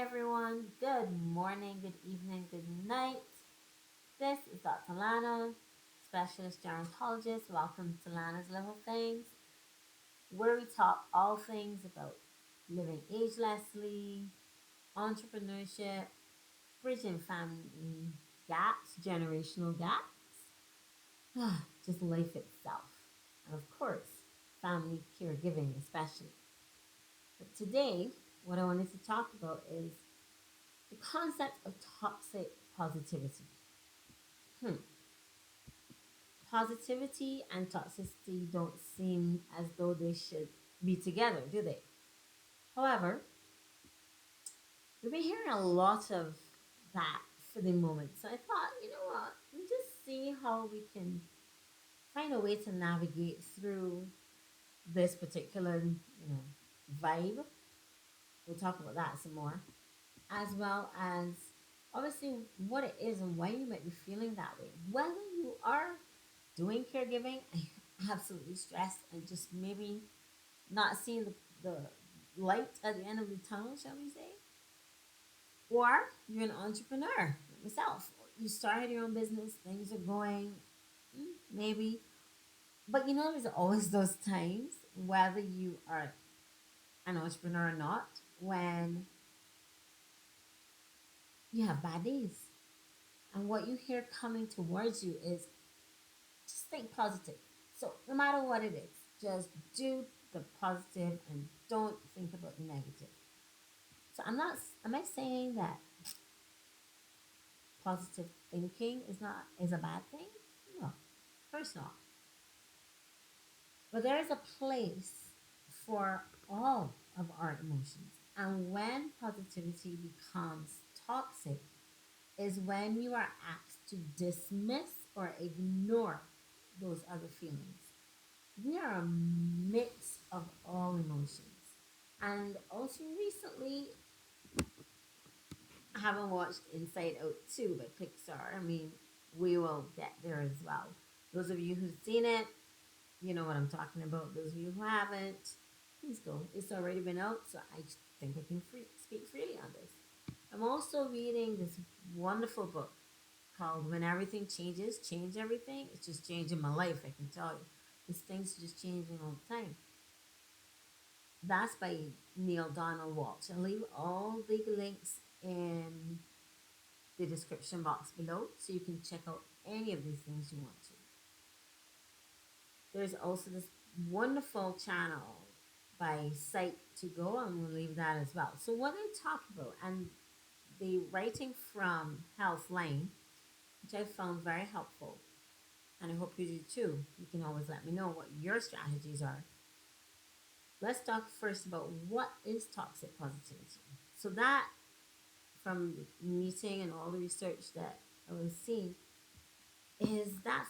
everyone. Good morning, good evening, good night. This is Dr. Lana, specialist gerontologist. Welcome to Lana's Little Things, where we talk all things about living agelessly, entrepreneurship, bridging family gaps, generational gaps, just life itself, and of course, family caregiving, especially. But today, what I wanted to talk about is the concept of toxic positivity. Hmm. Positivity and toxicity don't seem as though they should be together, do they? However, we've been hearing a lot of that for the moment. So I thought, you know what? We just see how we can find a way to navigate through this particular, vibe. We'll talk about that some more, as well as obviously what it is and why you might be feeling that way. Whether you are doing caregiving and you're absolutely stressed and just maybe not seeing the light at the end of the tunnel, shall we say? Or you're an entrepreneur like myself. You started your own business, things are going, maybe. But there's always those times, whether you are an entrepreneur or not, when you have bad days. And what you hear coming towards you is just think positive. So no matter what it is, just do the positive and don't think about the negative. So am I saying that positive thinking is a bad thing? No, of course not. But there is a place for all of our emotions. And when positivity becomes toxic is when you are asked to dismiss or ignore those other feelings. We are a mix of all emotions. And also recently, I haven't watched Inside Out 2 by Pixar. I mean, we will get there as well. Those of you who've seen it, you know what I'm talking about. Those of you who haven't, please go. It's already been out, so I think I can speak freely on this. I'm also reading this wonderful book called When Everything Changes, Change Everything. It's just changing my life, I can tell you. These things are just changing all the time. That's by Neil Donald Walsh. I'll leave all the links in the description box below so you can check out any of these things you want to. There's also this wonderful channel by Psych to Go. I'm going to leave that as well. So what they talk about, and the writing from Healthline, which I found very helpful, and I hope you do too. You can always let me know what your strategies are. Let's talk first about what is toxic positivity. So that, from the meeting and all the research that I was seeing, is that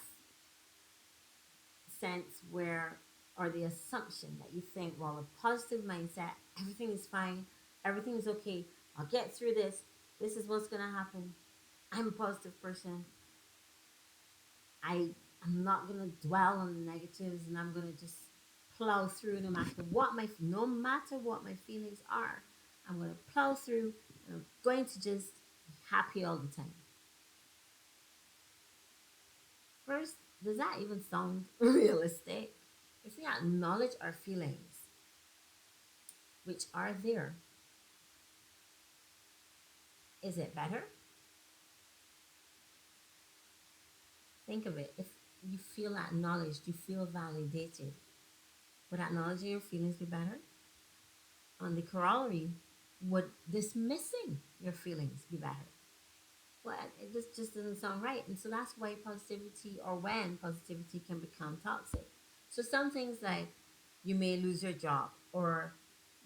sense where, or the assumption that you think, well, a positive mindset, everything is fine, everything is okay, I'll get through this, this is what's going to happen, I'm a positive person, I'm not going to dwell on the negatives, and I'm going to just plow through no matter what my feelings are. I'm going to plow through, and I'm going to just be happy all the time. First, does that even sound realistic? If we acknowledge our feelings, which are there, is it better? Think of it. If you feel acknowledged, you feel validated, would acknowledging your feelings be better? On the corollary, would dismissing your feelings be better? Well, it just doesn't sound right. And so that's why positivity, or when positivity can become toxic. So some things like you may lose your job, or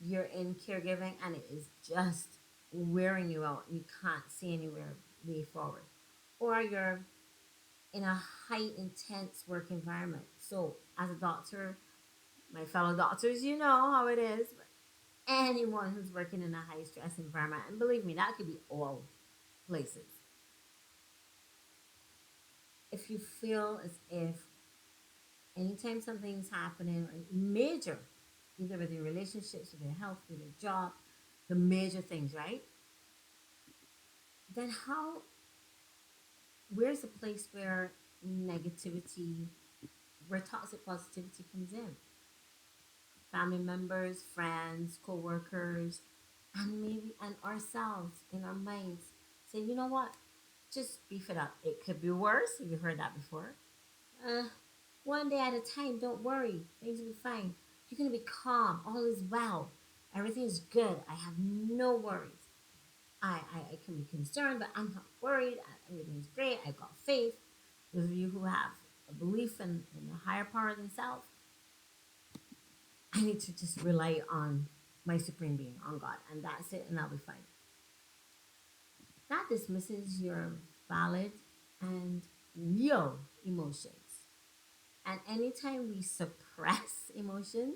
you're in caregiving and it is just wearing you out and you can't see anywhere way forward. Or you're in a high intense work environment. So as a doctor, my fellow doctors, you know how it is. But anyone who's working in a high stress environment, and believe me, that could be all places. If you feel as if anytime something's happening, or major, either with your relationships, with your health, with your job, the major things, right? then how, where's the place where negativity, where toxic positivity comes in? Family members, friends, co-workers, and maybe and ourselves in our minds say, you know what, just beef it up. It could be worse. Have you heard that before? uh, One day at a time, don't worry, things will be fine. You're going to be calm, all is well, everything is good, I have no worries. I can be concerned, but I'm not worried. Everything's great. I've got faith. Those of you who have a belief in a higher power than self, I need to just rely on my supreme being, on God, and that's it, and I'll be fine. That dismisses your valid and real emotions. And anytime we suppress emotions,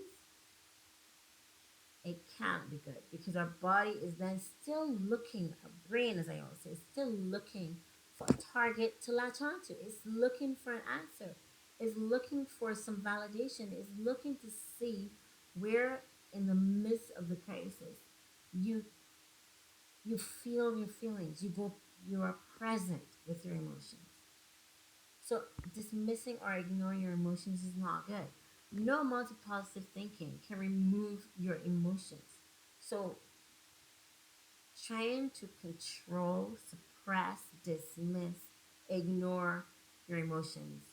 it can't be good because our body is then still looking, our brain, as I always say, is still looking for a target to latch onto. It's looking for an answer. It's looking for some validation. It's looking to see where in the midst of the crisis you you feel your feelings. You are present with your emotions. So dismissing or ignoring your emotions is not good. No amount of positive thinking can remove your emotions. So trying to control, suppress, dismiss, ignore your emotions,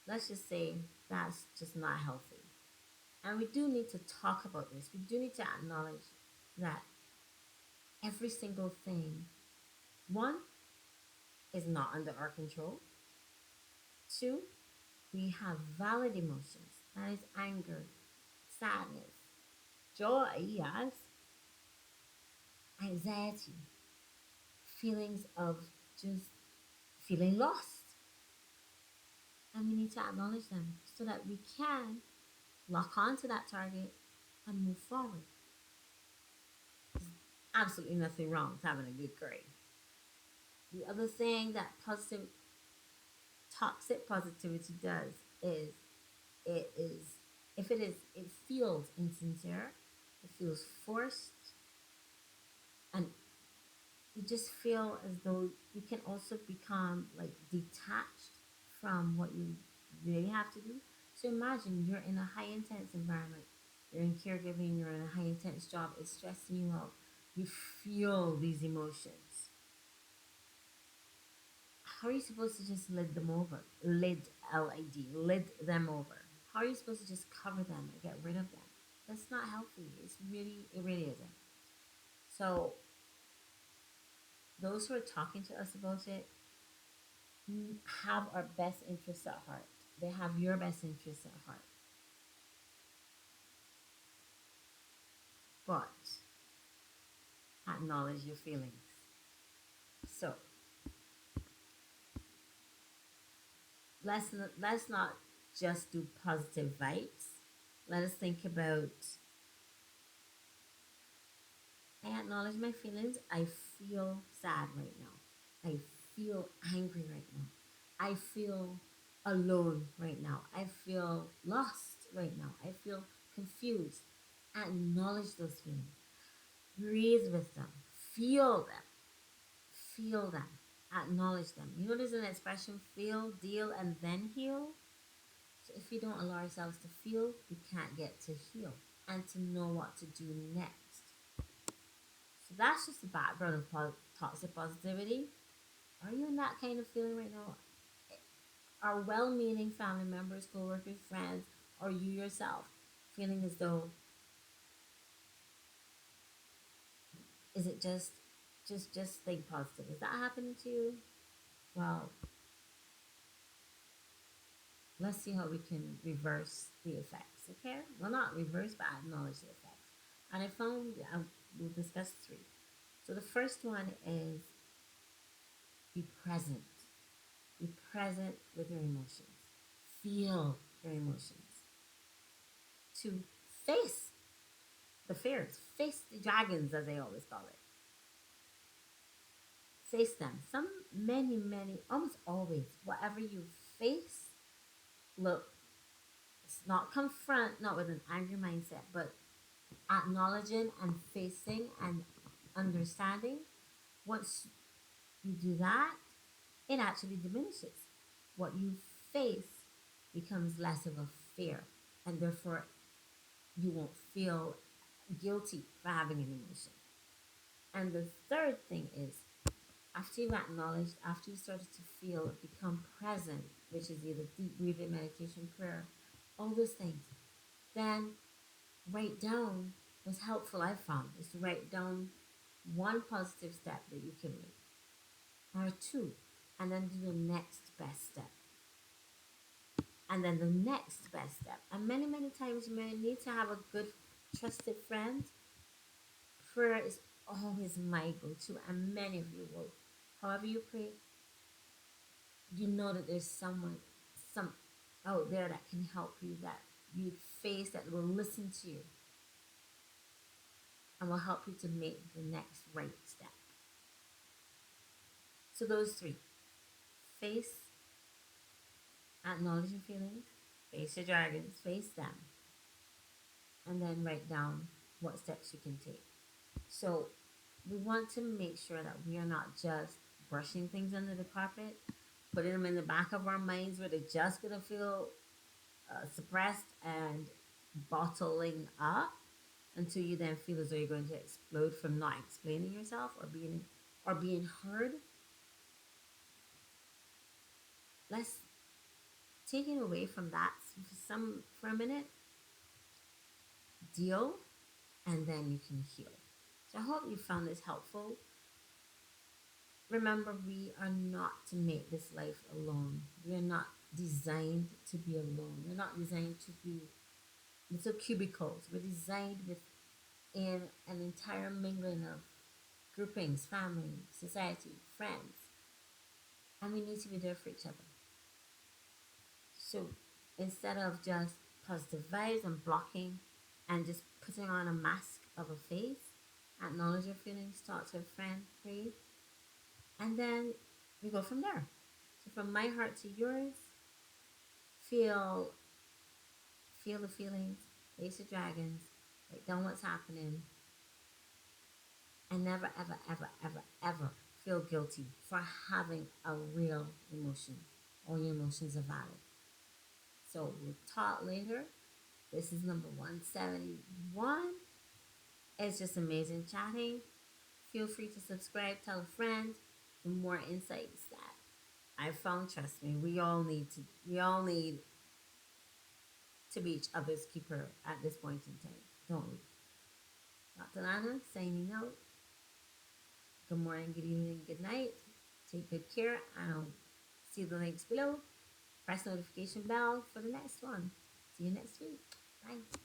let's just say that's just not healthy. And we do need to talk about this. We do need to acknowledge that every single thing, one, is not under our control. Two, we have valid emotions. That is anger, sadness, joy, yes, anxiety, feelings of just feeling lost. And we need to acknowledge them so that we can lock onto that target and move forward. There's absolutely nothing wrong with having a good grade. The other thing that positive, toxic positivity does is it is, if it is, it feels insincere, it feels forced, and you just feel as though you can also become like detached from what you really have to do. So imagine you're in a high intense environment, you're in caregiving, you're in a high intense job, it's stressing you out, you feel these emotions. How are you supposed to just lid them over? Lid them over. How are you supposed to just cover them and get rid of them? That's not healthy. It really isn't. So those who are talking to us about it have our best interests at heart. They have your best interests at heart. But acknowledge your feelings. So let's not just do positive vibes. Let us think about, I acknowledge my feelings. I feel sad right now. I feel angry right now. I feel alone right now. I feel lost right now. I feel confused. Acknowledge those feelings. Breathe with them. Feel them. Feel them. Acknowledge them. You know, there's an expression, feel, deal, and then heal. So if we don't allow ourselves to feel, we can't get to heal and to know what to do next. So that's just the background of toxic positivity. Are you in that kind of feeling right now? Are well-meaning family members, co-workers, friends, or you yourself feeling as though, is it just think positive? Is that happening to you? Well, let's see how we can reverse the effects. Okay, well, not reverse, but acknowledge the effects. And I found we'll discuss three. So the first one is be present. Be present with your emotions. Feel your emotions. To face the fears, face the dragons, as they always call it. Face them. Many, almost always, whatever you face, look, it's not confront, not with an angry mindset, but acknowledging and facing and understanding. Once you do that, it actually diminishes. What you face becomes less of a fear, and therefore you won't feel guilty for having an emotion. And the third thing is, after you've acknowledged, after you started to feel, become present, which is either deep breathing, meditation, prayer, all those things, then write down what's helpful I found is to write down one positive step that you can make, or two, and then do the next best step, and then the next best step. And many, many times you may need to have a good, trusted friend. Prayer is always my go to, and many of you will. However, you pray, you know that there's someone, some out there that can help you, that you face, that will listen to you and will help you to make the next right step. So, those three: face, acknowledge your feelings, face your dragons, face them, and then write down what steps you can take. So, we want to make sure that we are not just brushing things under the carpet, putting them in the back of our minds where they're just going to feel suppressed and bottling up until you then feel as though you're going to explode from not explaining yourself or being heard. Let's take it away from that for a minute, deal, and then you can heal. So I hope you found this helpful. Remember, we are not to make this life alone. We are not designed to be alone. We're not designed to be little cubicles. We're designed within an entire mingling of groupings, family, society, friends, and we need to be there for each other. So instead of just positive vibes and blocking and just putting on a mask of a face, acknowledge your feelings, talk to a friend, pray, and then we go from there. So from my heart to yours, feel feel the feelings, face the dragons, write down what's happening, and never ever ever ever ever feel guilty for having a real emotion. All your emotions are valid. So we'll talk later. This is number 171. It's just amazing chatting. Feel free to subscribe, tell a friend. The more insights that I found, trust me, we all need to be each other's keeper at this point in time, don't we? Dr. Lana signing out. Good morning, good evening, good night. Take good care, and I'll see the links below. Press notification bell for the next one. See you next week. Bye.